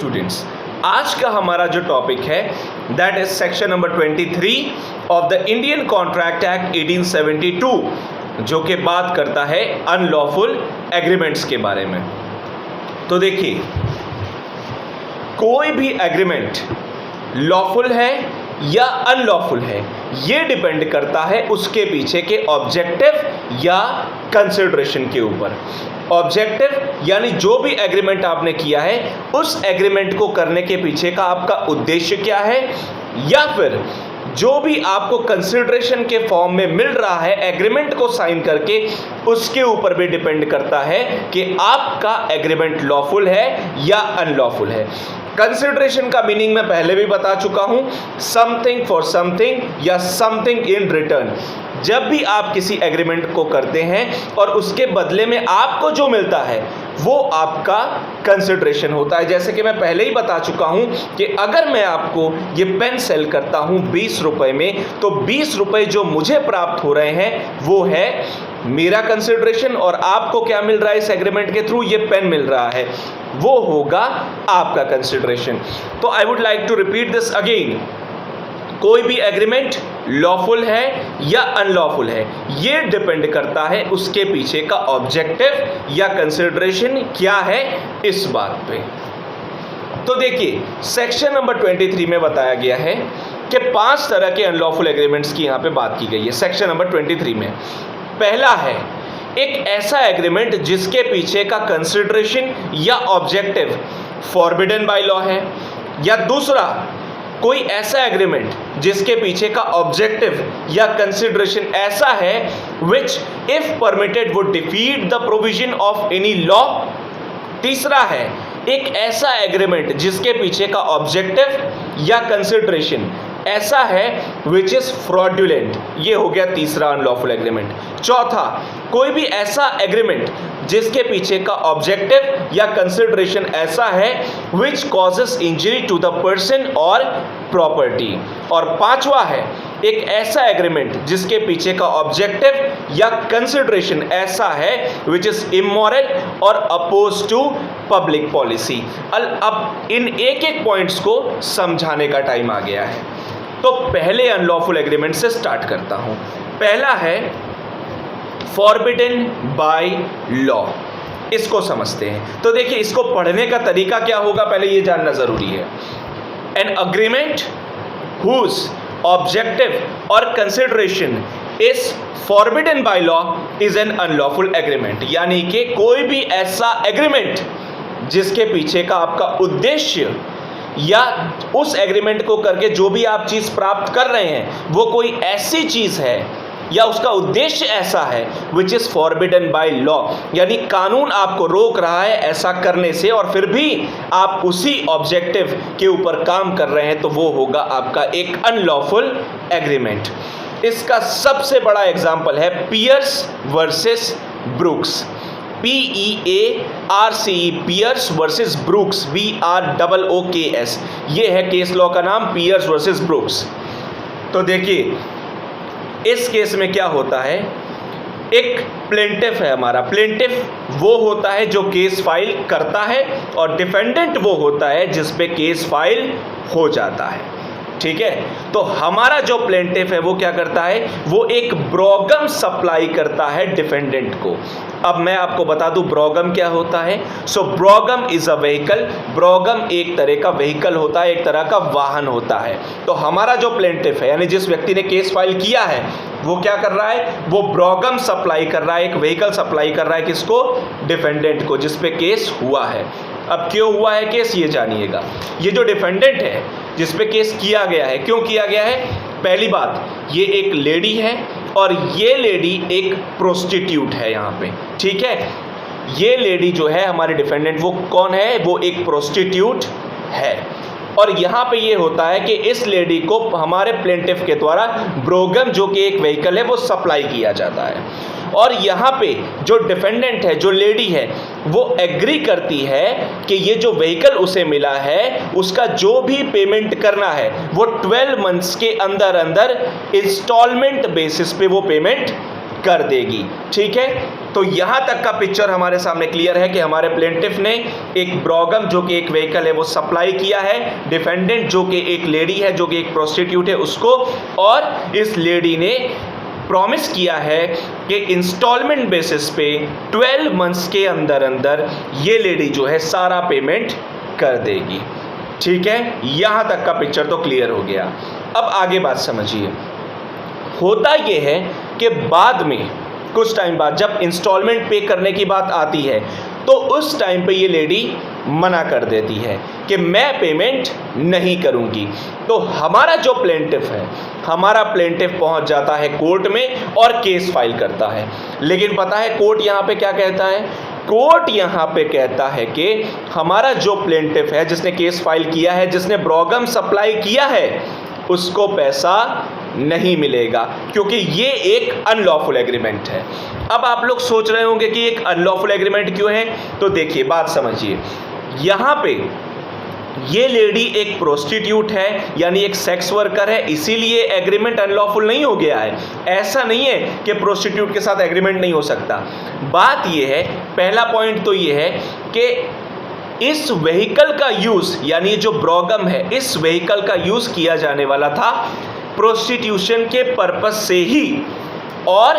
Students, आज का हमारा जो टॉपिक है that is section number 23 of the Indian contract act 1872, जो कि बात करता है अनलॉफुल एग्रीमेंट्स के बारे में। तो देखिए, कोई भी एग्रीमेंट लॉफुल है या अनलॉफुल है, ये डिपेंड करता है उसके पीछे के ऑब्जेक्टिव या कंसिडरेशन के ऊपर। ऑब्जेक्टिव यानी जो भी एग्रीमेंट आपने किया है उस एग्रीमेंट को करने के पीछे का आपका उद्देश्य क्या है, या फिर जो भी आपको कंसिडरेशन के फॉर्म में मिल रहा है एग्रीमेंट को साइन करके, उसके ऊपर भी डिपेंड करता है कि आपका एग्रीमेंट लॉफुल है या अनलॉफुल है। कंसिडरेशन का मीनिंग मैं पहले भी बता चुका हूं, समथिंग फॉर समथिंग या समथिंग इन रिटर्न। जब भी आप किसी एग्रीमेंट को करते हैं और उसके बदले में आपको जो मिलता है वो आपका कंसिडरेशन होता है। जैसे कि मैं पहले ही बता चुका हूं कि अगर मैं आपको ये पेन सेल करता हूं 20 रुपए में, तो 20 रुपए जो मुझे प्राप्त हो रहे हैं वो है मेरा कंसिडरेशन, और आपको क्या मिल रहा है इस एग्रीमेंट के थ्रू, ये पेन मिल रहा है, वो होगा आपका कंसिडरेशन। तो I would like to repeat this again, कोई भी एग्रीमेंट लॉफुल है या अनलॉफुल है, ये डिपेंड करता है उसके पीछे का ऑब्जेक्टिव या कंसिडरेशन क्या है इस बात पे। तो देखिए, सेक्शन नंबर 23 में बताया गया है कि 5 तरह के अनलॉफुल एग्रीमेंट्स की यहाँ पे बात की गई है सेक्शन नंबर 23 में। पहला है एक ऐसा एग्रीमेंट जिसके पीछे का कंसिडरेशन या ऑब्जेक्टिव फॉरबिडन बाय लॉ है, या दूसरा कोई ऐसा एग्रीमेंट जिसके पीछे का ऑब्जेक्टिव या कंसिडरेशन ऐसा है which if permitted would defeat the provision of any law. तीसरा है एक ऐसा एग्रीमेंट जिसके पीछे का ऑब्जेक्टिव या कंसिडरेशन ऐसा है विच इज फ्रॉडुलेंट, ये हो गया तीसरा अनलॉफुल एग्रीमेंट। चौथा, कोई भी ऐसा एग्रीमेंट जिसके पीछे का ऑब्जेक्टिव या कंसिडरेशन ऐसा है which causes injury to the person और प्रॉपर्टी। और पांचवा है एक ऐसा एग्रीमेंट जिसके पीछे का ऑब्जेक्टिव या कंसिडरेशन ऐसा है विच इज इमोरल और अपोज टू पब्लिक पॉलिसी। अब इन एक एक पॉइंट्स को समझाने का टाइम आ गया है। तो पहले अनलॉफुल एग्रीमेंट से स्टार्ट करता हूं। पहला है फॉरबिडन बाय लॉ, इसको समझते हैं। तो देखिए, इसको पढ़ने का तरीका क्या होगा पहले ये जानना जरूरी है। एन अग्रीमेंट हुज ऑब्जेक्टिव और consideration is forbidden by law is an unlawful agreement, यानी कि कोई भी ऐसा एग्रीमेंट जिसके पीछे का आपका उद्देश्य या उस एग्रीमेंट को करके जो भी आप चीज प्राप्त कर रहे हैं वो कोई ऐसी चीज है या उसका उद्देश्य ऐसा है which is forbidden by law, यानी कानून आपको रोक रहा है ऐसा करने से और फिर भी आप उसी ऑब्जेक्टिव के ऊपर काम कर रहे हैं, तो वो होगा आपका एक अनलॉफुल एग्रीमेंट। इसका सबसे बड़ा एग्जाम्पल है Pearce versus Brooks, PEARCE, Pearce versus Brooks, BROOKS, ये है केस लॉ का नाम, पियर्स वर्सेस ब्रूक्स। तो देखिए, इस केस में क्या होता है, एक प्लेंटिफ है हमारा। प्लेंटिफ वो होता है जो केस फाइल करता है और डिफेंडेंट वो होता है जिस पे केस फाइल हो जाता है। ठीक है, तो हमारा जो प्लेंटिफ है वो क्या करता है, वो एक ब्रोगम सप्लाई करता है डिफेंडेंट को। अब मैं आपको बता दूं ब्रोगम क्या होता है। सो ब्रोगम इज अ व्हीकल, ब्रोगम एक तरह का व्हीकल होता है, एक तरह का वाहन होता है। तो हमारा जो प्लेंटिफ है यानी जिस व्यक्ति ने केस फाइल किया है वो क्या कर रहा है, वो ब्रोगम सप्लाई कर रहा है, एक व्हीकल सप्लाई कर रहा है किसको, डिफेंडेंट को, जिस पे केस हुआ है। अब क्यों हुआ है केस ये जानिएगा। ये जो डिफेंडेंट है जिस पे केस किया गया है, क्यों किया गया है, पहली बात ये एक लेडी है और ये लेडी एक प्रोस्टिट्यूट है यहाँ पे। ठीक है, ये लेडी जो है हमारे डिफेंडेंट वो कौन है, वो एक प्रोस्टिट्यूट है। और यहाँ पे ये होता है कि इस लेडी को हमारे प्लेंटिफ के द्वारा ब्रोगम जो कि एक व्हीकल है वो सप्लाई किया जाता है। और यहाँ पे जो डिफेंडेंट है, जो लेडी है, वो एग्री करती है कि ये जो व्हीकल उसे मिला है उसका जो भी पेमेंट करना है वो 12 मंथ्स के अंदर अंदर इंस्टॉलमेंट बेसिस पे वो पेमेंट कर देगी। ठीक है, तो यहां तक का पिक्चर हमारे सामने क्लियर है कि हमारे प्लेंटिफ ने एक ब्रोगम जो कि एक व्हीकल है वो सप्लाई किया है, डिफेंडेंट जो कि एक लेडी है जो कि एक प्रोस्टिट्यूट है उसको, और इस लेडी ने प्रॉमिस किया है कि इंस्टॉलमेंट बेसिस पे 12 मंथ्स के अंदर अंदर ये लेडी जो है सारा पेमेंट कर देगी। ठीक है, यहां तक का पिक्चर तो क्लियर हो गया। अब आगे बात समझिए। होता ये है कि बाद में कुछ टाइम बाद जब इंस्टॉलमेंट पे करने की बात आती है तो उस टाइम पे ये लेडी मना कर देती है कि मैं पेमेंट नहीं करूंगी। तो हमारा जो प्लेंटिफ है, हमारा प्लेंटिफ पहुंच जाता है कोर्ट में और केस फाइल करता है। लेकिन पता है कोर्ट यहाँ पे क्या कहता है? कोर्ट यहाँ पे कहता है कि हमारा जो प्लेंटिफ है जिसने केस फाइल किया है, जिसने ब्रोगम सप्लाई किया है, उसको पैसा नहीं मिलेगा क्योंकि ये एक अनलॉफुल एग्रीमेंट है। अब आप लोग सोच रहे होंगे कि एक अनलॉफुल एग्रीमेंट क्यों है, तो देखिए बात समझिए। यहाँ पे ये लेडी एक प्रोस्टिट्यूट है, यानी एक सेक्स वर्कर है, इसीलिए एग्रीमेंट अनलॉफुल नहीं हो गया है। ऐसा नहीं है कि प्रोस्टिट्यूट के साथ एग्रीमेंट नहीं हो सकता। बात ये है, पहला पॉइंट तो ये है कि इस व्हीकल का यूज़, यानी जो ब्रोगम है, इस व्हीकल का यूज़ किया जाने वाला था प्रोस्टिट्यूशन के पर्पस से ही, और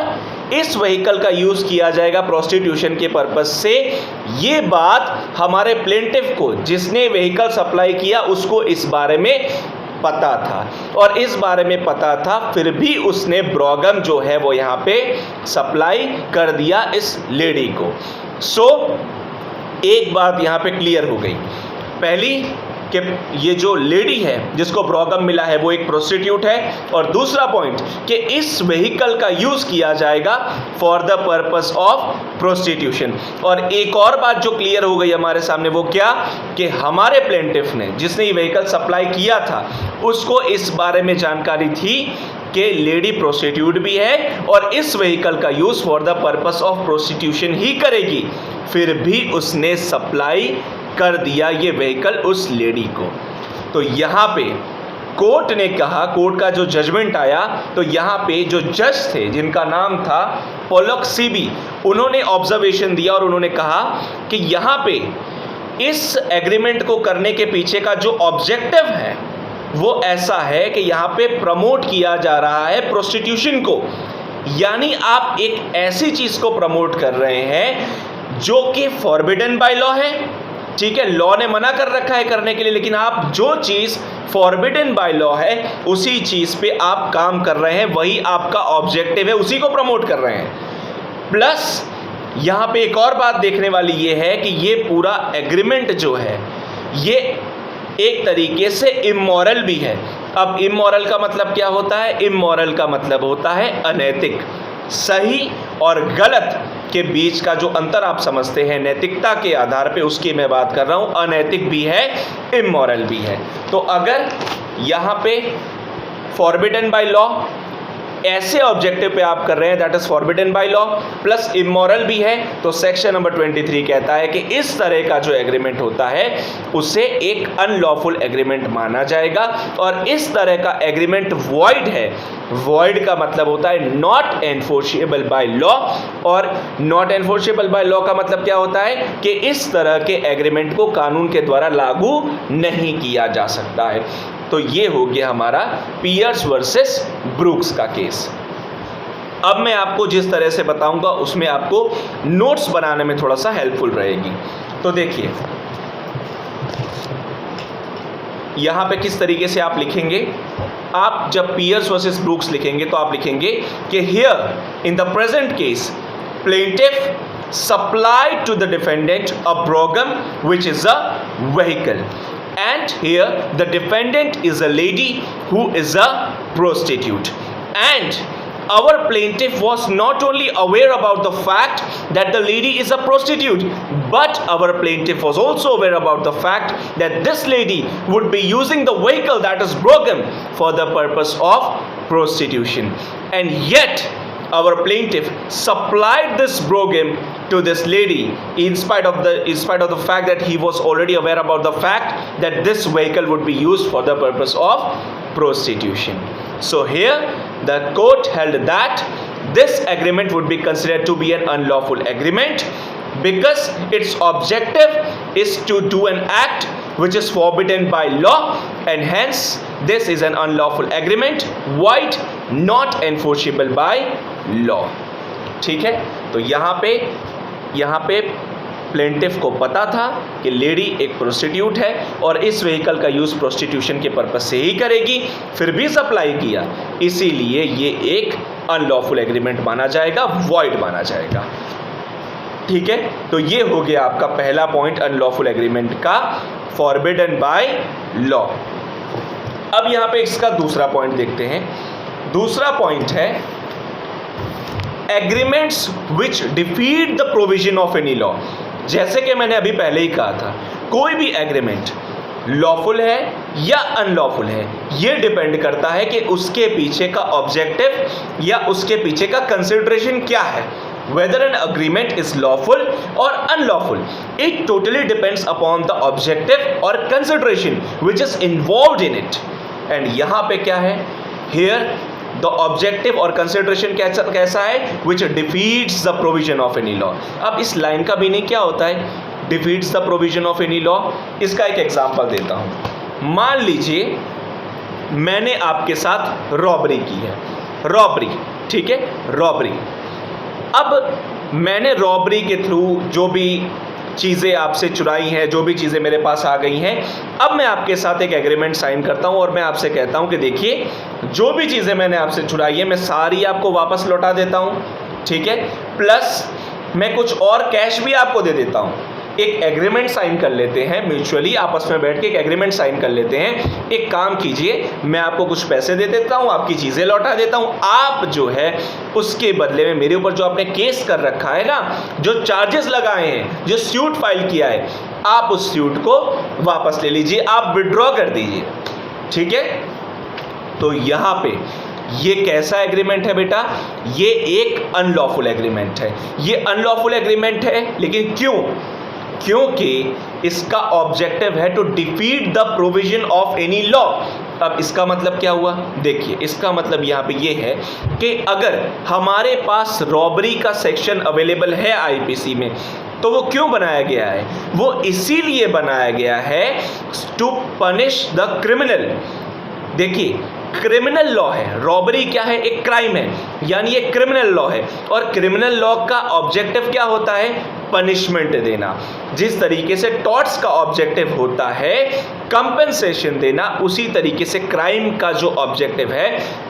इस व्हीकल का यूज़ किया जाएगा प्रोस्टिट्यूशन के पर्पस से। ये बात हमारे प्लेंटिफ को, जिसने व्हीकल सप्लाई किया, उसको इस बारे में पता था, और इस बारे में पता था फिर भी उसने ब्रोगम जो है वो यहाँ पे सप्लाई कर दिया इस लेडी को। सो एक बात यहाँ पे क्लियर हो गई, पहली कि ये जो लेडी है जिसको ब्रोगम मिला है वो एक प्रोस्टिट्यूट है, और दूसरा पॉइंट कि इस व्हीकल का यूज़ किया जाएगा for the purpose of prostitution. और एक और बात जो क्लियर हो गई हमारे सामने, वो क्या कि हमारे प्लेंटिफ ने, जिसने ये व्हीकल सप्लाई किया था, उसको इस बारे में जानकारी थी कि लेडी प्रोस्टिट्यूट भी है और इस व्हीकल का use for the purpose of prostitution ही करेगी, फिर भी उसने सप्लाई कर दिया ये व्हीकल उस लेडी को। तो यहाँ पे कोर्ट ने कहा, कोर्ट का जो जजमेंट आया, तो यहाँ पे जो जज थे जिनका नाम था पोलक सीबी, उन्होंने ऑब्जर्वेशन दिया और उन्होंने कहा कि यहाँ पे इस एग्रीमेंट को करने के पीछे का जो ऑब्जेक्टिव है वो ऐसा है कि यहाँ पे प्रमोट किया जा रहा है प्रोस्टिट्यूशन को, यानी आप एक ऐसी चीज़ को प्रमोट कर रहे हैं जो कि फॉरबिडन बाय लॉ है। ठीक है, लॉ ने मना कर रखा है करने के लिए, लेकिन आप जो चीज़ फॉरबिडन बाय लॉ है उसी चीज़ पे आप काम कर रहे हैं, वही आपका ऑब्जेक्टिव है, उसी को प्रमोट कर रहे हैं। प्लस यहाँ पे एक और बात देखने वाली ये है कि ये पूरा एग्रीमेंट जो है ये एक तरीके से इमोरल भी है। अब इमोरल का मतलब क्या होता है? इमोरल का मतलब होता है अनैतिक। सही और गलत के बीच का जो अंतर आप समझते हैं नैतिकता के आधार पे, उसकी मैं बात कर रहा हूँ। अनैतिक भी है, इमोरल भी है। तो अगर यहाँ पे फॉरबिडन बाय लॉ ऐसे ऑब्जेक्टिव पे आप कर रहे हैं that is forbidden by law, plus immoral भी है, तो सेक्शन नंबर 23 कहता है कि इस तरह का जो एग्रीमेंट होता है उसे एक अनलॉफुल एग्रीमेंट माना जाएगा, और इस तरह का एग्रीमेंट वॉइड है। वॉइड का मतलब होता है नॉट एनफोर्सेबल बाय लॉ, और नॉट एनफोर्सेबल बाय लॉ का मतलब क्या होता है कि इस तरह के एग्रीमेंट को कानून के द्वारा लागू नहीं किया जा सकता है। तो ये हो गया हमारा पियर्स वर्सेस ब्रूक्स का केस। अब मैं आपको जिस तरह से बताऊंगा उसमें आपको नोट्स बनाने में थोड़ा सा हेल्पफुल रहेगी। तो देखिए यहाँ पे किस तरीके से आप लिखेंगे। आप जब पियर्स वर्सेस ब्रूक्स लिखेंगे तो आप लिखेंगे कि here in the present case plaintiff supplied to the defendant a brougham which is a vehicle, and here the defendant is a lady who is a prostitute, and our plaintiff was not only aware about the fact that the lady is a prostitute, but our plaintiff was also aware about the fact that this lady would be using the vehicle that is broken for the purpose of prostitution, and yet our plaintiff supplied this brogem to this lady in spite of the fact that he was already aware about the fact that this vehicle would be used for the purpose of prostitution. So here the court held that this agreement would be considered to be an unlawful agreement because its objective is to do an act which is forbidden by law and hence this is an unlawful agreement, void, not enforceable by law. ठीक है, तो यहाँ पे plaintiff को पता था कि lady एक प्रोस्टिट्यूट है और इस व्हीकल का यूज़ प्रोस्टिट्यूशन के पर्पज से ही करेगी, फिर भी सप्लाई किया, इसीलिए ये एक अनलॉफुल एग्रीमेंट माना जाएगा, वॉइड माना जाएगा. ठीक है, तो ये हो गया आपका पहला पॉइंट अनलॉफुल एग्रीमेंट का, फॉरबिडन बाय लॉ. अब यहाँ पे इसका दूसरा पॉइंट देखते हैं. दूसरा पॉइंट है agreements which defeat the provision of any law. जैसे कि मैंने अभी पहले ही कहा था, कोई भी एग्रीमेंट लॉफुल है या अनलॉफुल है, ये डिपेंड करता है कि उसके पीछे का ऑब्जेक्टिव या उसके पीछे का कंसिडरेशन क्या है. Whether an agreement is lawful or unlawful, it totally depends upon the objective or consideration which is involved in it. And यहाँ पे क्या है? Here the objective और consideration कैसा है? Which defeats the provision of any law. अब इस line का मीनिंग क्या होता है? Defeats the provision of any law. इसका एक एग्जाम्पल देता हूँ. मान लीजिए मैंने आपके साथ रॉबरी की है, रॉबरी, ठीक है, रॉबरी. अब मैंने रॉबरी के थ्रू जो भी चीज़ें आपसे चुराई हैं, जो भी चीज़ें मेरे पास आ गई हैं, अब मैं आपके साथ एक एग्रीमेंट साइन करता हूं और मैं आपसे कहता हूं कि देखिए जो भी चीज़ें मैंने आपसे चुराई है मैं सारी आपको वापस लौटा देता हूं, ठीक है, प्लस मैं कुछ और कैश भी आपको दे देता हूं. एक एग्रीमेंट साइन कर लेते हैं, म्यूचुअली आपस में बैठ के एक एग्रीमेंट साइन कर लेते हैं. एक काम कीजिए, मैं आपको कुछ पैसे दे देता हूं, आपकी चीज़ें लौटा देता हूं, आप जो है उसके बदले में मेरे ऊपर जो आपने केस कर रखा है ना, जो चार्जेस लगाए हैं, जो सूट फाइल किया है, आप उस सूट को वापस ले लीजिए, आप विड्रॉ कर दीजिए. ठीक है, तो यहाँ पे ये कैसा एग्रीमेंट है बेटा? ये एक अनलॉफुल एग्रीमेंट है. ये अनलॉफुल एग्रीमेंट है, लेकिन क्यों? क्योंकि इसका ऑब्जेक्टिव है to defeat the provision of any law. अब इसका मतलब क्या हुआ? देखिए, इसका मतलब यहाँ पे ये है कि अगर हमारे पास रॉबरी का सेक्शन अवेलेबल है आईपीसी में, तो वो क्यों बनाया गया है? वो इसीलिए बनाया गया है टू पनिश द क्रिमिनल. देखिए, क्रिमिनल लॉ है, रॉबरी क्या है? एक क्राइम है, यानी ये क्रिमिनल लॉ है, और क्रिमिनल लॉ का ऑब्जेक्टिव क्या होता है? पनिशमेंट देना. जिस तरीके से टॉर्ट्स का ऑब्जेक्टिव होता है कंपेंसेशन देना, उसी तरीके से क्राइम का जो ऑब्जेक्टिव है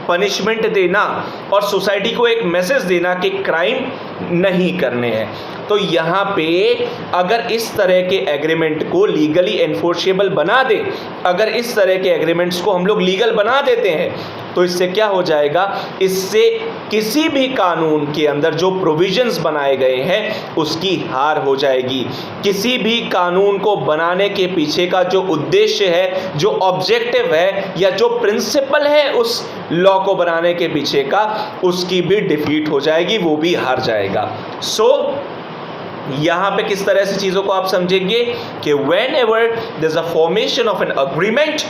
पनिशमेंट देना और सोसाइटी को एक मैसेज देना कि क्राइम नहीं करने हैं. तो यहाँ पे अगर इस तरह के एग्रीमेंट को लीगली एनफोर्सेबल बना दे, अगर इस तरह के एग्रीमेंट्स को हम लोग लीगल बना देते हैं, तो इससे क्या हो जाएगा? इससे किसी भी कानून के अंदर जो प्रोविजंस बनाए गए हैं उसकी हार हो जाएगी. किसी भी कानून को बनाने के पीछे का जो उद्देश्य है, जो ऑब्जेक्टिव है, या जो प्रिंसिपल है उस लॉ को बनाने के पीछे का, उसकी भी डिफीट हो जाएगी, वो भी हार जाएगा. सो यहाँ पे किस तरह से चीज़ों को आप समझेंगे कि whenever there's a formation of an agreement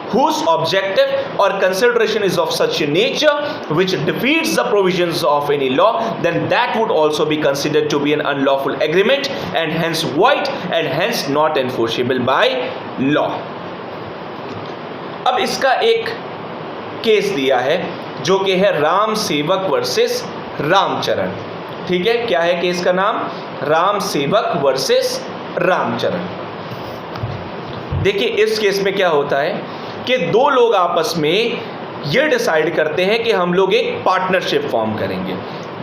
whose objective or consideration is of such a nature which defeats the provisions of any law, then that would also be considered to be an unlawful agreement and hence void and hence not enforceable by law. अब इसका एक case दिया है जो कि है Ram Sewak versus Ramcharan. ठीक है, क्या है केस का नाम? राम सेवक वर्सेस रामचरण. देखिए, इस केस में क्या होता है कि दो लोग आपस में ये डिसाइड करते हैं कि हम लोग एक पार्टनरशिप फॉर्म करेंगे.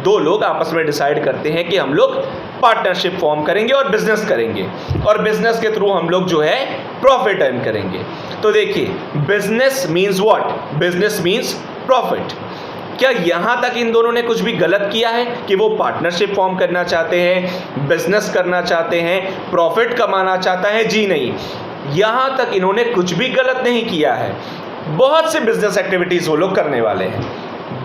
दो लोग आपस में डिसाइड करते हैं कि हम लोग पार्टनरशिप फॉर्म करेंगे और बिजनेस करेंगे, और बिजनेस के थ्रू हम लोग जो है प्रॉफिट अर्न करेंगे. तो देखिए, business means what? Business means profit. क्या यहाँ तक इन दोनों ने कुछ भी गलत किया है कि वो पार्टनरशिप फॉर्म करना चाहते हैं, बिजनेस करना चाहते हैं, प्रॉफिट कमाना चाहता है? जी नहीं, यहाँ तक इन्होंने कुछ भी गलत नहीं किया है. बहुत से बिजनेस एक्टिविटीज़ वो लोग करने वाले हैं,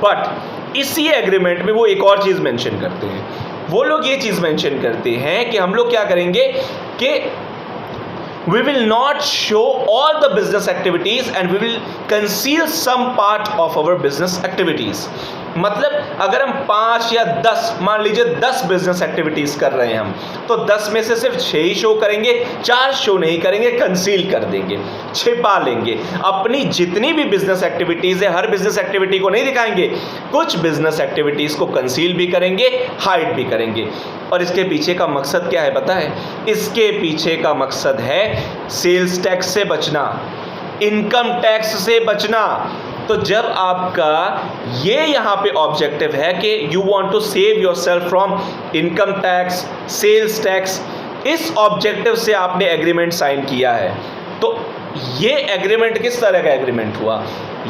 बट इसी एग्रीमेंट में वो एक और चीज़ मेंशन करते हैं. वो लोग ये चीज़ मेंशन करते हैं कि हम लोग क्या करेंगे कि we will not show all the business activities and we will conceal some part of our business activities. मतलब अगर हम 5 या 10, मान लीजिए 10 बिजनेस एक्टिविटीज कर रहे हैं हम, तो 10 में से सिर्फ 6 ही शो करेंगे, 4 शो नहीं करेंगे, कंसील कर देंगे, छिपा लेंगे। अपनी जितनी भी बिजनेस एक्टिविटीज है हर बिजनेस एक्टिविटी को नहीं दिखाएंगे, कुछ बिजनेस एक्टिविटीज को कंसील भी करेंगे, हाइड भी करेंगे। और इसके पीछे का मकसद क्या है पता है? इसके पीछे का मकसद है सेल्स टैक्स से बचना, इनकम टैक्स से बचना। तो जब आपका ये यहाँ पे ऑब्जेक्टिव है कि you want to save yourself from income tax, sales tax, इस ऑब्जेक्टिव से आपने एग्रीमेंट साइन किया है, तो ये एग्रीमेंट किस तरह का एग्रीमेंट हुआ?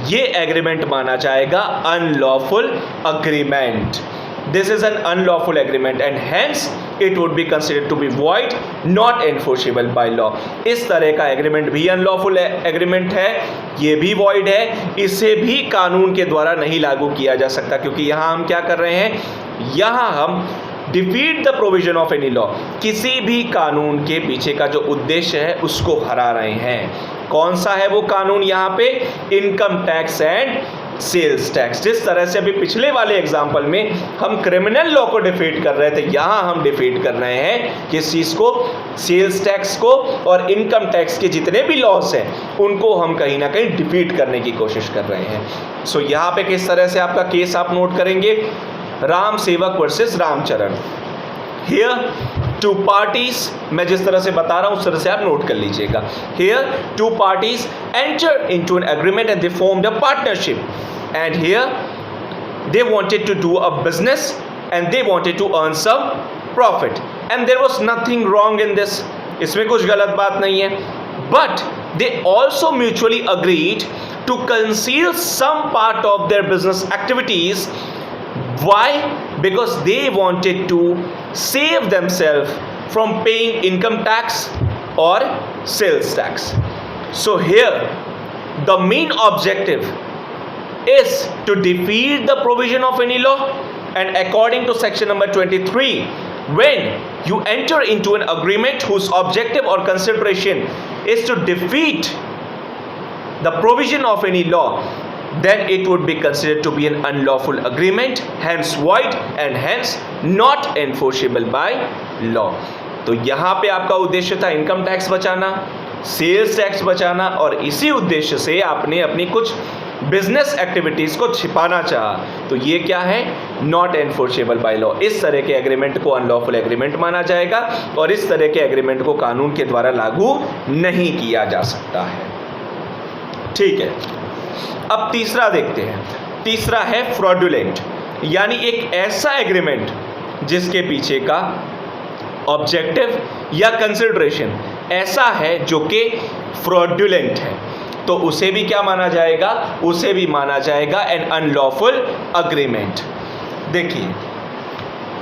ये एग्रीमेंट माना जाएगा unlawful agreement. This is an unlawful agreement and hence it would be considered to be void, not enforceable by law. इस तरह का एग्रीमेंट भी अनलॉफुल एग्रीमेंट है, ये भी void है, इसे भी कानून के द्वारा नहीं लागू किया जा सकता, क्योंकि यहाँ हम क्या कर रहे हैं? यहाँ हम defeat the provision of any law, किसी भी कानून के पीछे का जो उद्देश्य है उसको हरा रहे हैं। कौन सा है वो कानून? यहाँ पे income tax and sales tax. जिस तरह से अभी पिछले वाले एग्जाम्पल में हम क्रिमिनल लॉ को डिफीट कर रहे थे, यहाँ हम डिफीट कर रहे हैं किस चीज़ को? सेल्स टैक्स को, और इनकम टैक्स के जितने भी लॉस हैं उनको हम कहीं ना कहीं डिफीट करने की कोशिश कर रहे हैं। सो यहाँ पे किस तरह से आपका केस आप नोट करेंगे? Ram Sewak versus Ramcharan. Here two parties, मैं जिस तरह से बता रहा हूं उस तरह से आप नोट कर लीजिएगा। Here two parties enter into an agreement and they formed a partnership, and here they wanted to do a business and they wanted to earn some profit and there was nothing wrong in this, इसमें कुछ गलत बात नहीं है। But they also mutually agreed to conceal some part of their business activities. Why? Because they wanted to save themselves from paying income tax or sales tax. So here the main objective is to defeat the provision of any law, and according to section number 23, when you enter into an agreement whose objective or consideration is to defeat the provision of any law, then it would be considered to be an unlawful agreement, hence void and hence not enforceable by law. तो यहाँ पे आपका उद्देश्य था income tax बचाना, sales tax बचाना, और इसी उद्देश्य से आपने अपनी कुछ बिजनेस एक्टिविटीज़ को छिपाना चाहा, तो ये क्या है? Not enforceable by law. इस तरह के एग्रीमेंट को अनलॉफुल एग्रीमेंट माना जाएगा और इस तरह के एग्रीमेंट को कानून के द्वारा लागू नहीं किया जा सकता है। ठीक है, अब तीसरा देखते हैं। तीसरा है फ्रॉडुलेंट, यानी एक ऐसा एग्रीमेंट जिसके पीछे का ऑब्जेक्टिव या कंसिडरेशन ऐसा है जो कि फ्रॉडुलेंट है, तो उसे भी क्या माना जाएगा? उसे भी माना जाएगा एन अनलॉफुल अग्रीमेंट। देखिए,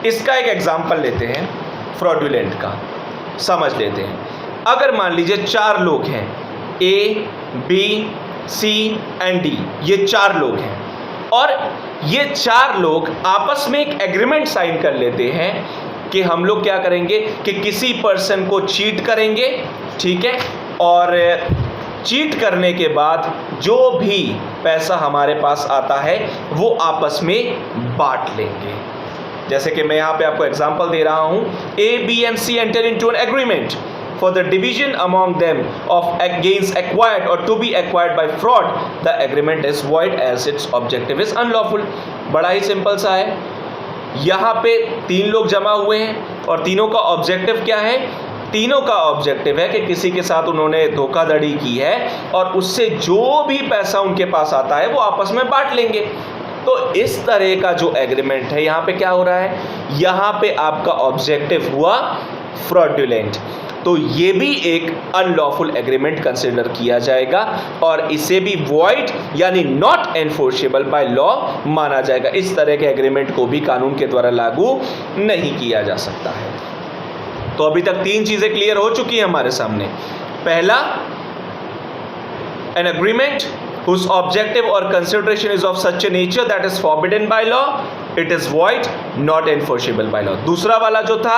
इसका एक एग्जांपल लेते हैं फ्रॉडुलेंट का, समझ लेते हैं। अगर मान लीजिए 4 लोग हैं, ए, बी, सी एंड डी, ये 4 लोग हैं, और ये 4 लोग आपस में एक एग्रीमेंट साइन कर लेते हैं कि हम लोग क्या करेंगे कि किसी पर्सन को चीट करेंगे, ठीक है, और चीट करने के बाद जो भी पैसा हमारे पास आता है वो आपस में बांट लेंगे। जैसे कि मैं यहाँ पे आपको एग्जांपल दे रहा हूँ, A, B and C enter into an agreement for the division among them of gains acquired or to be acquired by fraud, the agreement is void as its objective is unlawful. बड़ा ही simple सा है। यहाँ पे 3 लोग जमा हुए हैं और तीनों का ऑब्जेक्टिव क्या है? तीनों का ऑब्जेक्टिव है कि किसी के साथ उन्होंने धोखाधड़ी की है और उससे जो भी पैसा उनके पास आता है वो आपस में बांट लेंगे। तो इस तरह का जो एग्रीमेंट है, यहाँ पे क्या हो रहा है? यहाँ पे आपका ऑब्जेक्टिव हुआ फ्रॉडुलेंट, तो ये भी एक अनलॉफुल एग्रीमेंट कंसिडर किया जाएगा और इसे भी वॉइड यानी नॉट एनफोर्सेबल बाय लॉ माना जाएगा। इस तरह के एग्रीमेंट को भी कानून के द्वारा लागू नहीं किया जा सकता है। तो अभी तक 3 चीजें क्लियर हो चुकी हैं हमारे सामने। पहला, an agreement whose objective or consideration is of such a nature that is forbidden by law, it is void, not enforceable by law. दूसरा वाला जो था,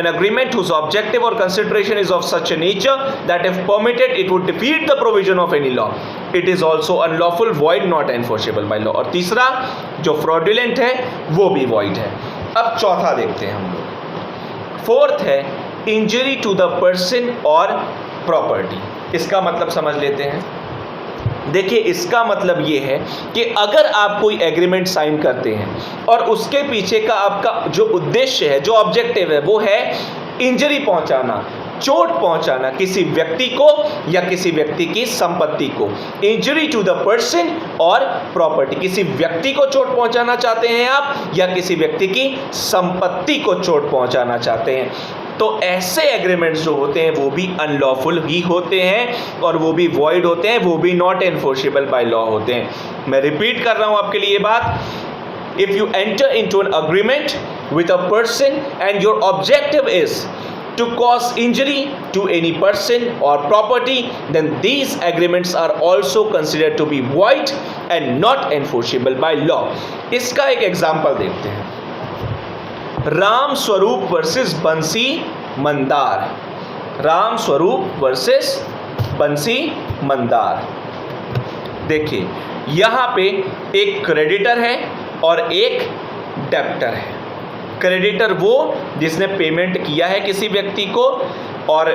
an agreement whose objective or consideration is of such a nature that if permitted it would defeat the provision of any law, it is also unlawful, void, not enforceable by law. और तीसरा जो fraudulent है वो भी void है. अब चौथा देखते हैं हम लोग. फोर्थ है इंजरी टू द पर्सन और प्रॉपर्टी. इसका मतलब समझ लेते हैं. देखिए, इसका मतलब ये है कि अगर आप कोई एग्रीमेंट साइन करते हैं और उसके पीछे का आपका जो उद्देश्य है, जो ऑब्जेक्टिव है, वो है इंजरी पहुंचाना, चोट पहुंचाना किसी व्यक्ति को या किसी व्यक्ति की संपत्ति को. इंजरी टू द पर्सन और प्रॉपर्टी. किसी व्यक्ति को चोट पहुंचाना चाहते हैं आप या किसी व्यक्ति की संपत्ति को चोट पहुंचाना चाहते हैं, तो ऐसे एग्रीमेंट्स जो होते हैं वो भी अनलॉफुल ही होते हैं और वो भी वॉइड होते हैं, वो भी नॉट एनफोर्सेबल बाय लॉ होते हैं. मैं रिपीट कर रहा हूं आपके लिए ये बात. If you enter into an agreement with a person and your objective is to cause injury to any person or property, then these agreements are also considered to be void and not enforceable by law. इसका एक example देखते हैं. Ram Swaroop versus Bansi Mandar. Ram Swaroop versus Bansi Mandar. देखिए, यहाँ पे एक creditor है और एक डेब्टर है. क्रेडिटर वो जिसने पेमेंट किया है किसी व्यक्ति को और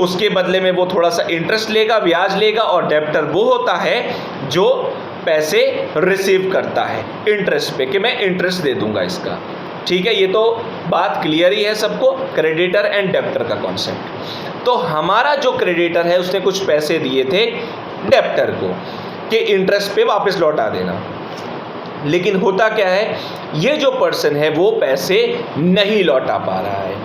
उसके बदले में वो थोड़ा सा इंटरेस्ट लेगा, ब्याज लेगा, और डेब्टर वो होता है जो पैसे रिसीव करता है इंटरेस्ट पे कि मैं इंटरेस्ट दे दूंगा इसका. ठीक है, ये तो बात क्लियर ही है सबको, क्रेडिटर एंड डेब्टर का कॉन्सेप्ट. तो हमारा जो क्रेडिटर है उसने कुछ पैसे दिए थे डेब्टर को कि इंटरेस्ट पे वापस लौटा देना. लेकिन होता क्या है, ये जो पर्सन है वो पैसे नहीं लौटा पा रहा है.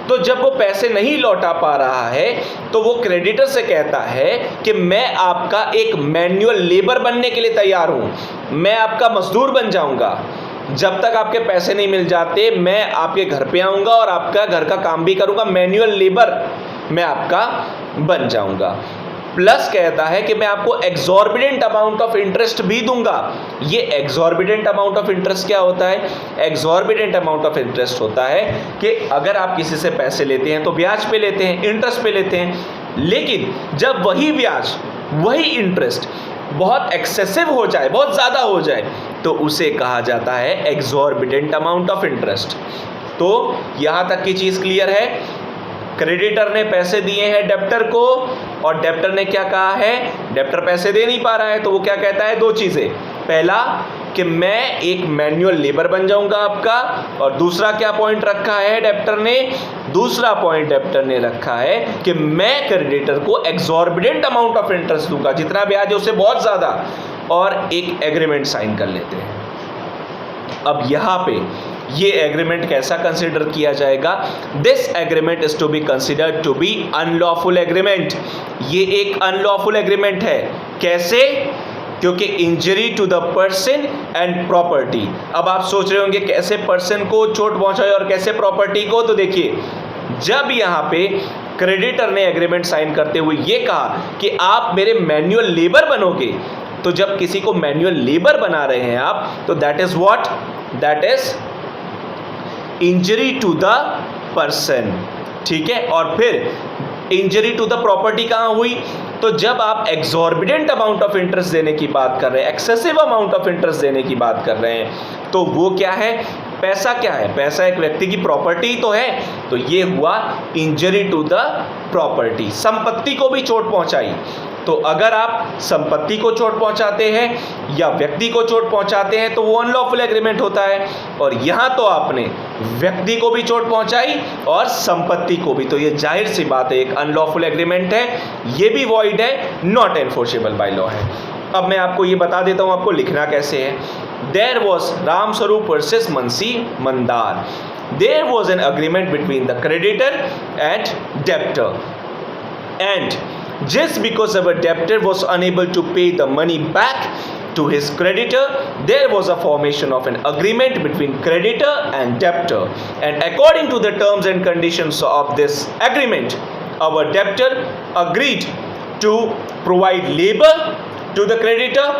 तो जब वो पैसे नहीं लौटा पा रहा है तो वो क्रेडिटर से कहता है कि मैं आपका एक मैन्युअल लेबर बनने के लिए तैयार हूँ, मैं आपका मजदूर बन जाऊँगा. जब तक आपके पैसे नहीं मिल जाते मैं आपके घर पे आऊँगा और आपका घर का काम भी करूँगा, मैन्युअल लेबर मैं आपका बन जाऊँगा. प्लस कहता है कि मैं आपको एग्जॉर्बिडेंट अमाउंट ऑफ इंटरेस्ट भी दूंगा. ये एग्जॉर्बिडेंट अमाउंट ऑफ इंटरेस्ट क्या होता है? एग्जॉर्बिडेंट अमाउंट ऑफ इंटरेस्ट होता है कि अगर आप किसी से पैसे लेते हैं तो ब्याज पे लेते हैं, इंटरेस्ट पे लेते हैं, लेकिन जब वही ब्याज, वही इंटरेस्ट बहुत एक्सेसिव हो जाए, बहुत ज़्यादा हो जाए, तो उसे कहा जाता है एग्जॉर्बिडेंट अमाउंट ऑफ इंटरेस्ट. तो यहाँ तक की चीज़ क्लियर है. क्रेडिटर ने पैसे दिए हैं डेब्टर को और डेब्टर ने क्या कहा है, डेब्टर पैसे दे नहीं पा रहा है तो वो क्या कहता है, दो चीज़ें. पहला कि मैं एक मैन्युअल लेबर बन जाऊंगा आपका, और दूसरा क्या पॉइंट रखा है डेब्टर ने, दूसरा पॉइंट डेब्टर ने रखा है कि मैं क्रेडिटर को एग्जॉर्बिडेंट अमाउंट ऑफ इंटरेस्ट दूंगा, जितना ब्याज है उससे बहुत ज़्यादा, और एक एग्रीमेंट साइन कर लेते हैं. अब यहाँ पे ये एग्रीमेंट कैसा कंसिडर किया जाएगा? This agreement is to be considered to be unlawful agreement. ये एक अनलॉफुल एग्रीमेंट है. कैसे? क्योंकि injury to the person and property. अब आप सोच रहे होंगे कैसे पर्सन को चोट पहुंचाए और कैसे प्रॉपर्टी को. तो देखिए, जब यहाँ पे क्रेडिटर ने एग्रीमेंट साइन करते हुए ये कहा कि आप मेरे मैन्युअल लेबर बनोगे, तो जब किसी को मैन्युअल लेबर बना रहे हैं आप, तो that is what, that is injury to the person. ठीक है, और फिर इंजरी टू द प्रॉपर्टी कहाँ हुई? तो जब आप एग्जॉर्बिडेंट अमाउंट ऑफ इंटरेस्ट देने की बात कर रहे हैं, एक्सेसिव अमाउंट ऑफ इंटरेस्ट देने की बात कर रहे हैं, तो वो क्या है? पैसा क्या है? पैसा एक व्यक्ति की प्रॉपर्टी तो है. तो ये हुआ इंजरी टू द प्रॉपर्टी, संपत्ति को भी चोट पहुंचाई. तो अगर आप संपत्ति को चोट पहुंचाते हैं या व्यक्ति को चोट पहुंचाते हैं तो वो अनलॉफुल एग्रीमेंट होता है. और यहाँ तो आपने व्यक्ति को भी चोट पहुंचाई और संपत्ति को भी, तो ये जाहिर सी बात है एक अनलॉफुल एग्रीमेंट है, ये भी वॉइड है, नॉट एनफोर्सेबल बाय लॉ है. अब मैं आपको ये बता देता हूँ आपको लिखना कैसे है. There was Ram Swaroop versus Bansi Mandar. There was an agreement between the creditor and debtor, and just because our debtor was unable to pay the money back to his creditor, there was a formation of an agreement between creditor and debtor, and according to the terms and conditions of this agreement, our debtor agreed to provide labor to the creditor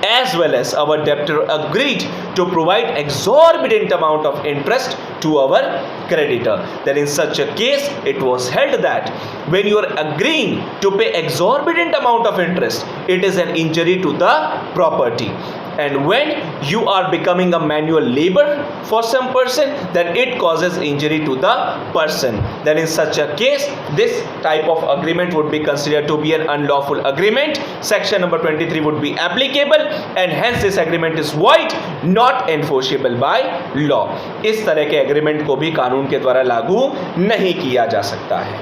as well as our debtor agreed to provide exorbitant amount of interest to our creditor. Then in such a case, it was held that when you are agreeing to pay exorbitant amount of interest, it is an injury to the property. And when you are becoming a manual labor for some person, then it causes injury to the person. Then in such a case, this type of agreement would be considered to be an unlawful agreement. Section number 23 would be applicable and hence this agreement is void, not enforceable by law. इस तरह के agreement को भी कानून के द्वारा लागू नहीं किया जा सकता है।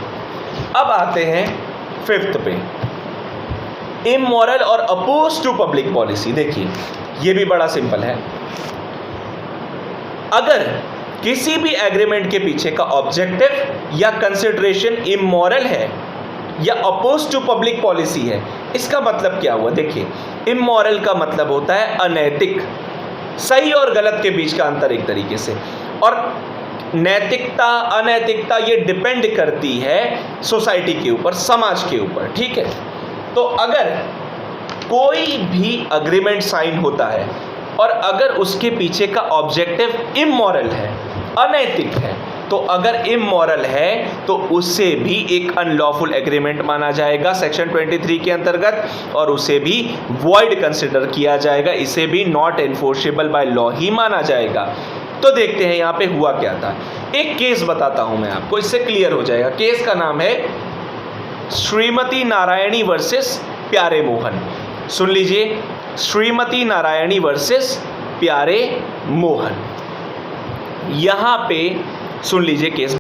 अब आते हैं फिफ्थ पे, इमोरल और अपोज टू पब्लिक पॉलिसी। देखिए ये भी बड़ा सिंपल है। अगर किसी भी एग्रीमेंट के पीछे का ऑब्जेक्टिव या कंसिडरेशन इमोरल है या अपोज टू पब्लिक पॉलिसी है, इसका मतलब क्या हुआ? देखिए इमोरल का मतलब होता है अनैतिक, सही और गलत के बीच का अंतर एक तरीके से, और नैतिकता अनैतिकता ये डिपेंड करती है सोसाइटी के ऊपर, समाज के ऊपर, ठीक है। तो अगर कोई भी अग्रीमेंट साइन होता है और अगर उसके पीछे का ऑब्जेक्टिव इमोरल है, अनैतिक है, तो अगर इमोरल है तो उससे भी एक अनलॉफुल एग्रीमेंट माना जाएगा सेक्शन 23 के अंतर्गत, और उसे भी वॉइड कंसिडर किया जाएगा, इसे भी नॉट एनफोर्सेबल बाय लॉ ही माना जाएगा। तो देखते हैं यहाँ पे हुआ क्या था। एक केस बताता हूँ मैं आपको, इससे क्लियर हो जाएगा। केस का नाम है श्रीमती नारायणी वर्सेस प्यारे मोहन। सुन लीजिए, श्रीमती नारायणी वर्सेस प्यारे मोहन। यहाँ पे सुन लीजिए केस।